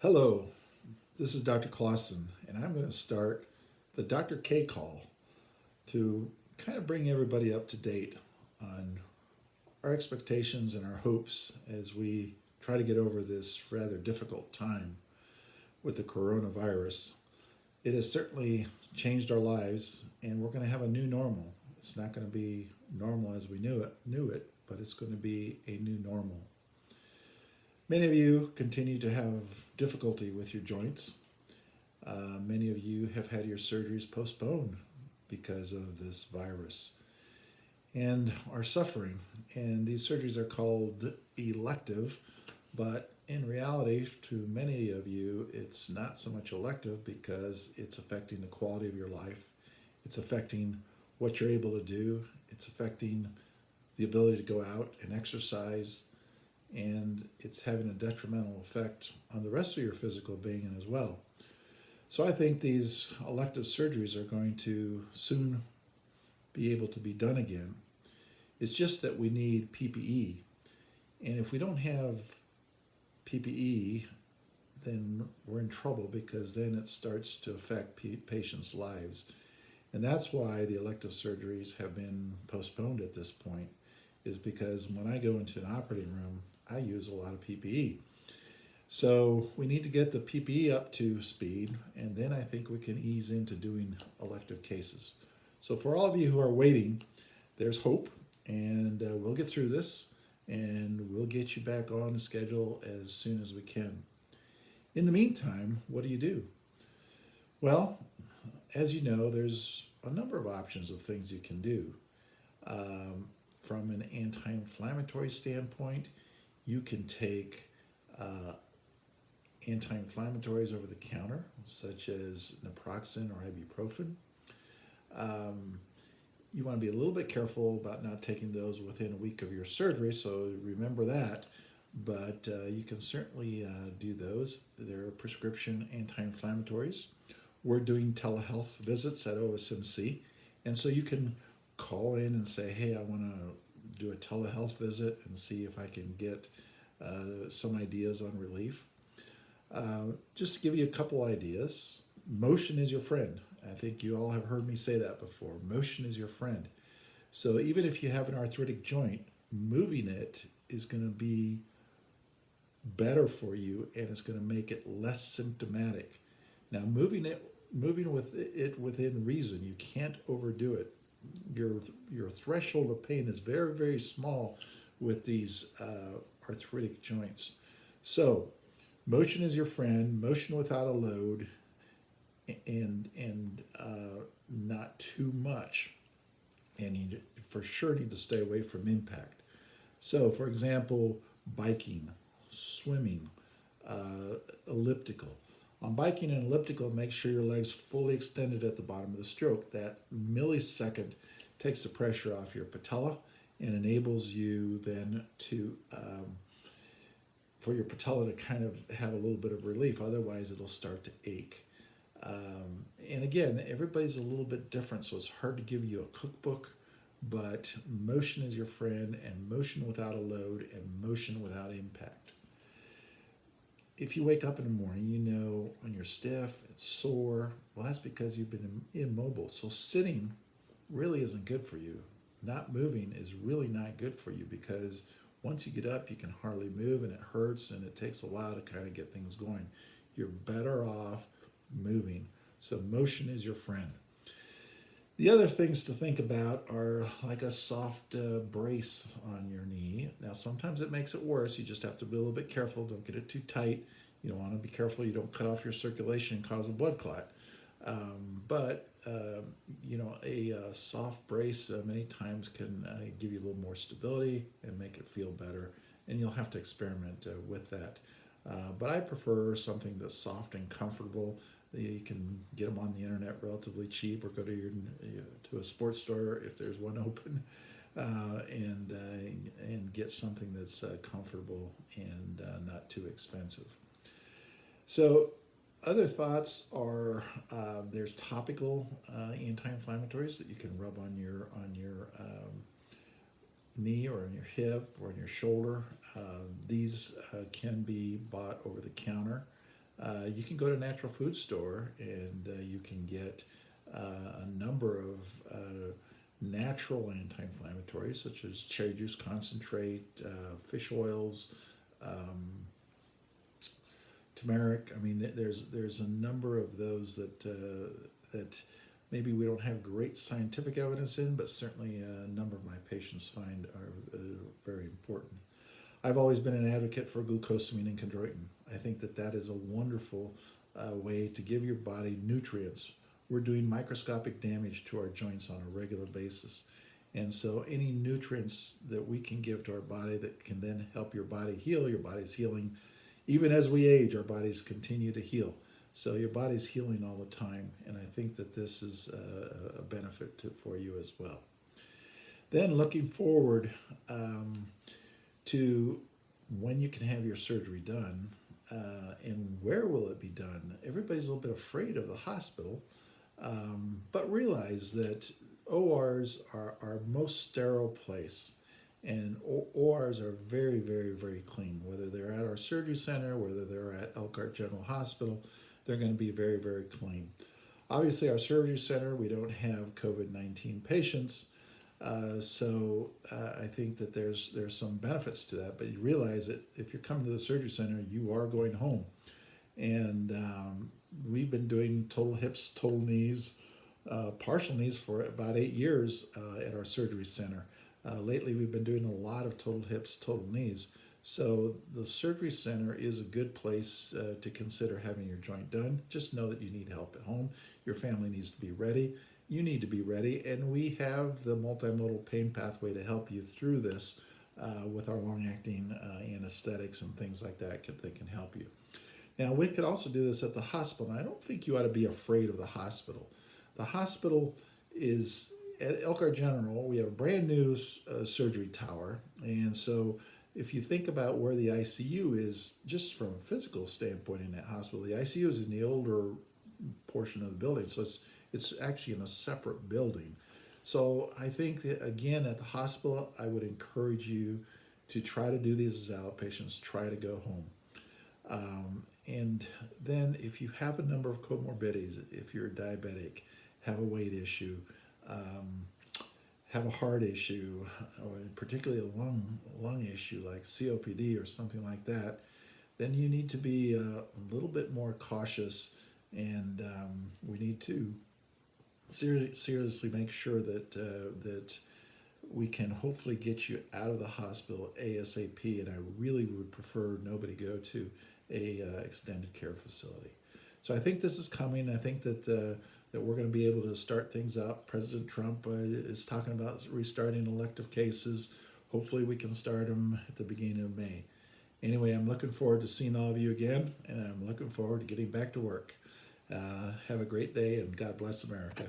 Hello, this is Dr. Clausen, and I'm going to start the Dr. K call to kind of bring everybody up to date on our expectations and our hopes as we try to get over this rather difficult time with the coronavirus. It has certainly changed our lives, and we're going to have a new normal. It's not going to be normal as we knew it, but it's going to be a new normal. Many of you continue to have difficulty with your joints. Many of you have had your surgeries postponed because of this virus and are suffering. And these surgeries are called elective, but in reality, to many of you, it's not so much elective because it's affecting the quality of your life. It's affecting what you're able to do. It's affecting the ability to go out and exercise, and it's having a detrimental effect on the rest of your physical being as well. So I think these elective surgeries are going to soon be able to be done again. It's just that we need PPE. And if we don't have PPE, then we're in trouble because then it starts to affect patients' lives. And that's why the elective surgeries have been postponed at this point, is because when I go into an operating room, I use a lot of PPE. So we need to get the PPE up to speed, and then I think we can ease into doing elective cases. So for all of you who are waiting, there's hope, and we'll get through this, and we'll get you back on the schedule as soon as we can. In the meantime, what do you do? Well, as you know, there's a number of options of things you can do. From an anti-inflammatory standpoint, you can take anti-inflammatories over the counter, such as naproxen or ibuprofen. You want to be a little bit careful about not taking those within a week of your surgery, so remember that. But you can certainly do those. They're prescription anti-inflammatories. We're doing telehealth visits at OSMC, and so you can call in and say, hey, I want to do a telehealth visit and see if I can get some ideas on relief. Just to give you a couple ideas, motion is your friend. I think you all have heard me say that before. Motion is your friend. So even if you have an arthritic joint, moving it is going to be better for you, and it's going to make it less symptomatic. Now, moving with it within reason. You can't overdo it. Your threshold of pain is very, very small with these arthritic joints. So motion is your friend. Motion without a load, and not too much. And you for sure need to stay away from impact. So, for example, biking, swimming, elliptical. On biking and elliptical, make sure your legs fully extended at the bottom of the stroke. That millisecond takes the pressure off your patella and enables you then to for your patella to kind of have a little bit of relief. Otherwise, it'll start to ache. And again, everybody's a little bit different, so it's hard to give you a cookbook. But motion is your friend, and motion without a load, and motion without impact. If you wake up in the morning, you know when you're stiff, it's sore. Well, that's because you've been immobile. So sitting really isn't good for you. Not moving is really not good for you because once you get up, you can hardly move and it hurts and it takes a while to kind of get things going. You're better off moving. So motion is your friend. The other things to think about are like a soft brace on your knee. Now, sometimes it makes it worse. You just have to be a little bit careful. Don't get it too tight. You don't want to be careful you don't cut off your circulation and cause a blood clot. But a soft brace many times can give you a little more stability and make it feel better. And you'll have to experiment with that. But I prefer something that's soft and comfortable. You can get them on the internet relatively cheap, or go to a sports store if there's one open, and get something that's comfortable and not too expensive. So, other thoughts are there's topical anti-inflammatories that you can rub on your knee or on your hip or on your shoulder. These can be bought over the counter. You can go to a natural food store and you can get a number of natural anti-inflammatories such as cherry juice concentrate, fish oils, um, turmeric. I mean, there's a number of those that maybe we don't have great scientific evidence in, but certainly a number of my patients find are very important. I've always been an advocate for glucosamine and chondroitin. I think that that is a wonderful way to give your body nutrients. We're doing microscopic damage to our joints on a regular basis. And so, any nutrients that we can give to our body that can then help your body heal, your body's healing. Even as we age, our bodies continue to heal. So, your body's healing all the time. And I think that this is a benefit for you as well. Then, looking forward, to when you can have your surgery done and where will it be done. Everybody's a little bit afraid of the hospital, but realize that ORs are our most sterile place. And ORs are very, very, very clean. Whether they're at our surgery center, whether they're at Elkhart General Hospital, they're going to be very, very clean. Obviously, our surgery center, we don't have COVID-19 patients, I think that there's some benefits to that, but you realize that if you're coming to the surgery center, you are going home. And we've been doing total hips, total knees, partial knees for about 8 years at our surgery center. Lately, we've been doing a lot of total hips, total knees. So the surgery center is a good place to consider having your joint done. Just know that you need help at home. Your family needs to be ready. You need to be ready, and we have the multimodal pain pathway to help you through this with our long-acting anesthetics and things like that that can help you. Now, we could also do this at the hospital, and I don't think you ought to be afraid of the hospital. The hospital is at Elkhart General. We have a brand new surgery tower, and so if you think about where the ICU is, just from a physical standpoint in that hospital, the ICU is in the older portion of the building, so it's actually in a separate building. So I think that again at the hospital, I would encourage you to try to do these as outpatients. Try to go home. And then if you have a number of comorbidities, if you're diabetic, have a weight issue, have a heart issue, or particularly a lung issue like COPD or something like that, then you need to be a little bit more cautious, and we need to seriously make sure that we can hopefully get you out of the hospital ASAP. And I really would prefer nobody go to a extended care facility. So I think this is coming. I think that that we're going to be able to start things up. President Trump is talking about restarting elective cases. Hopefully we can start them at the beginning of May. Anyway, I'm looking forward to seeing all of you again, and I'm looking forward to getting back to work. Have a great day, and God bless America.